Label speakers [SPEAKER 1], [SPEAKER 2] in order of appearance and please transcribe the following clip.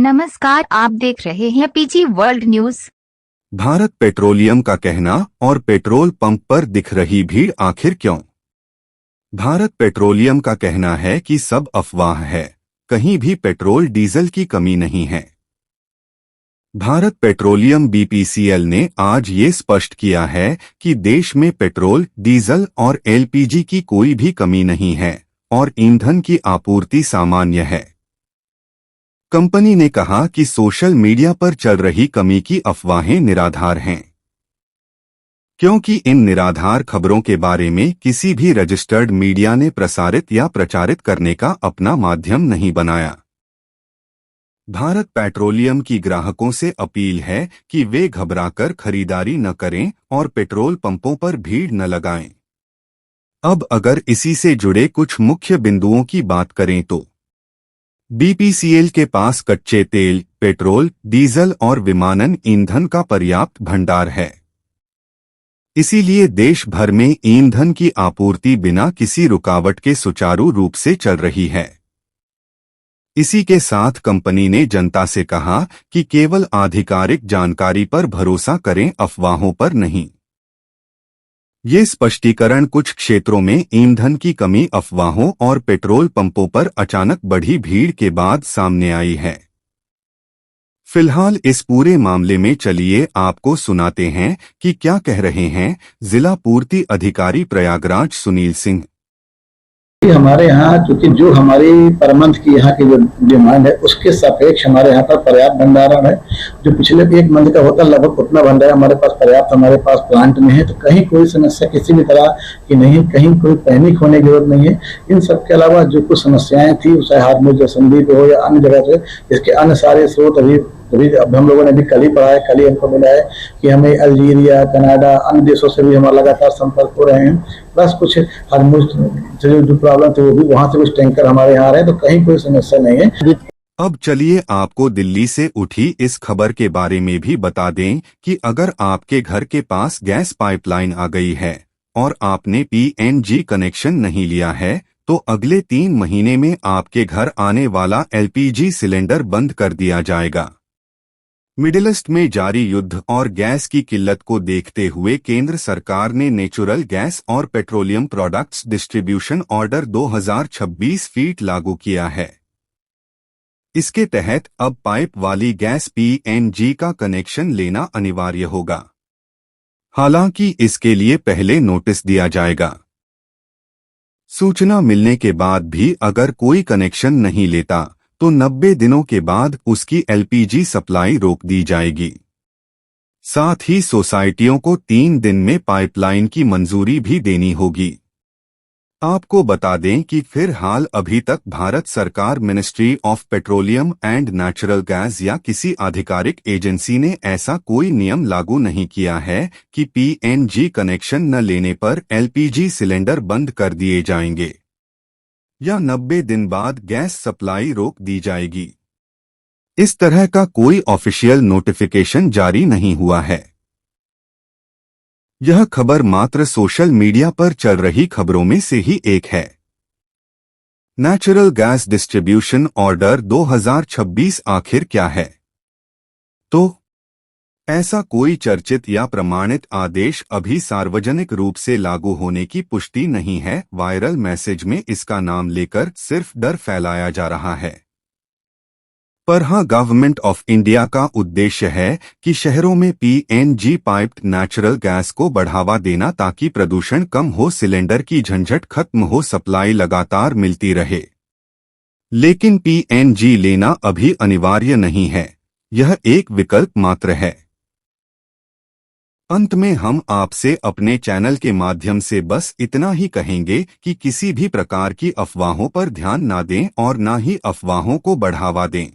[SPEAKER 1] नमस्कार, आप देख रहे हैं PG world news.
[SPEAKER 2] Bharat petroleum का कहना और पेट्रोल पंप पर दिख रही भीड़ आखिर क्यों? भारत पेट्रोलियम का कहना है कि सब अफवाह है, कहीं भी पेट्रोल डीजल की कमी नहीं है। भारत पेट्रोलियम बीपीसीएल ने आज ये स्पष्ट किया है कि देश में पेट्रोल, डीजल और एलपीजी की कोई भी कमी नहीं है और ईंधन की आपूर्ति सामान्य है। कंपनी ने कहा कि सोशल मीडिया पर चल रही कमी की अफवाहें निराधार हैं, क्योंकि इन निराधार खबरों के बारे में किसी भी रजिस्टर्ड मीडिया ने प्रसारित या प्रचारित करने का अपना माध्यम नहीं बनाया। भारत पेट्रोलियम की ग्राहकों से अपील है कि वे घबराकर खरीदारी न करें और पेट्रोल पंपों पर भीड़ न लगाएं। अब अगर इसी से जुड़े कुछ मुख्य बिंदुओं की बात करें तो बीपीसीएल के पास कच्चे तेल, पेट्रोल, डीजल और विमानन ईंधन का पर्याप्त भंडार है। इसीलिए देश भर में ईंधन की आपूर्ति बिना किसी रुकावट के सुचारू रूप से चल रही है। इसी के साथ कंपनी ने जनता से कहा कि केवल आधिकारिक जानकारी पर भरोसा करें, अफवाहों पर नहीं। ये स्पष्टीकरण कुछ क्षेत्रों में ईंधन की कमी अफवाहों और पेट्रोल पंपों पर अचानक बढ़ी भीड़ के बाद सामने आई है। फिलहाल इस पूरे मामले में चलिए आपको सुनाते हैं कि क्या कह रहे हैं जिला पूर्ति अधिकारी प्रयागराज सुनील सिंह।
[SPEAKER 3] हमारे यहाँ चूंकि जो हमारी पर मंथ की यहाँ की जो डिमांड है उसके सापेक्ष हमारे यहाँ पर पर्याप्त भंडारण है। जो पिछले एक मंथ का होता है लगभग उतना भंडारण हमारे पास पर्याप्त हमारे पास प्लांट में है, तो कहीं कोई समस्या किसी भी तरह की नहीं, कहीं कोई पैनिक होने की जरूरत नहीं है। इन सब के अलावा जो कुछ समस्याएं थी, चाहे हार्मोज संधि पे हो या अन्य जगह से, इसके अन्य सारे स्रोत अब हम लोगों ने भी कल ही पढ़ा है, कल ही हमको मिला है कि हमें अल्जीरिया, कनाडा, अन्य देशों से भी हमारा लगातार संपर्क हो रहे हैं। प्लस कुछ हार्मोज जो प्रॉब्लम थी वो भी वहां से कुछ टैंकर हमारे यहाँ आ रहे हैं, तो कहीं कोई समस्या नहीं है।
[SPEAKER 2] अब चलिए आपको दिल्ली से उठी इस खबर के बारे में भी बता दें कि अगर आपके घर के पास गैस पाइपलाइन आ गई है और आपने पीएनजी कनेक्शन नहीं लिया है तो अगले 3 महीने में आपके घर आने वाला एलपीजी सिलेंडर बंद कर दिया जाएगा। मिडिल ईस्ट में जारी युद्ध और गैस की किल्लत को देखते हुए केंद्र सरकार ने नेचुरल गैस और petroleum products distribution order 2026 feet लागू किया है। इसके तहत अब पाइप वाली गैस पीएनजी का कनेक्शन लेना अनिवार्य होगा। हालांकि इसके लिए पहले नोटिस दिया जाएगा। सूचना मिलने के बाद भी अगर कोई कनेक्शन नहीं लेता तो 90 दिनों के बाद उसकी एलपीजी सप्लाई रोक दी जाएगी। साथ ही सोसाइटियों को 3 दिन में पाइपलाइन की मंजूरी भी देनी होगी। आपको बता दें कि फिलहाल अभी तक भारत सरकार ministry of petroleum and natural gas या किसी आधिकारिक एजेंसी ने ऐसा कोई नियम लागू नहीं किया है कि पीएनजी कनेक्शन न लेने पर एलपीजी सिलेंडर बंद कर दिए जाएंगे या 90 दिन बाद गैस सप्लाई रोक दी जाएगी। इस तरह का कोई ऑफिशियल नोटिफिकेशन जारी नहीं हुआ है। यह खबर मात्र सोशल मीडिया पर चल रही खबरों में से ही एक है। नेचुरल गैस डिस्ट्रीब्यूशन ऑर्डर 2026 आखिर क्या है? तो ऐसा कोई चर्चित या प्रमाणित आदेश अभी सार्वजनिक रूप से लागू होने की पुष्टि नहीं है। वायरल मैसेज में इसका नाम लेकर सिर्फ डर फैलाया जा रहा है। पर हाँ, गवर्नमेंट ऑफ इंडिया का उद्देश्य है कि शहरों में पीएनजी पाइप्ड नेचुरल गैस को बढ़ावा देना ताकि प्रदूषण कम हो, सिलेंडर की झंझट खत्म हो, सप्लाई लगातार मिलती रहे। लेकिन पीएनजी लेना अभी अनिवार्य नहीं है, यह एक विकल्प मात्र है। अंत में हम आपसे अपने चैनल के माध्यम से बस इतना ही कहेंगे कि किसी भी प्रकार की अफवाहों पर ध्यान ना दें और ना ही अफवाहों को बढ़ावा दें।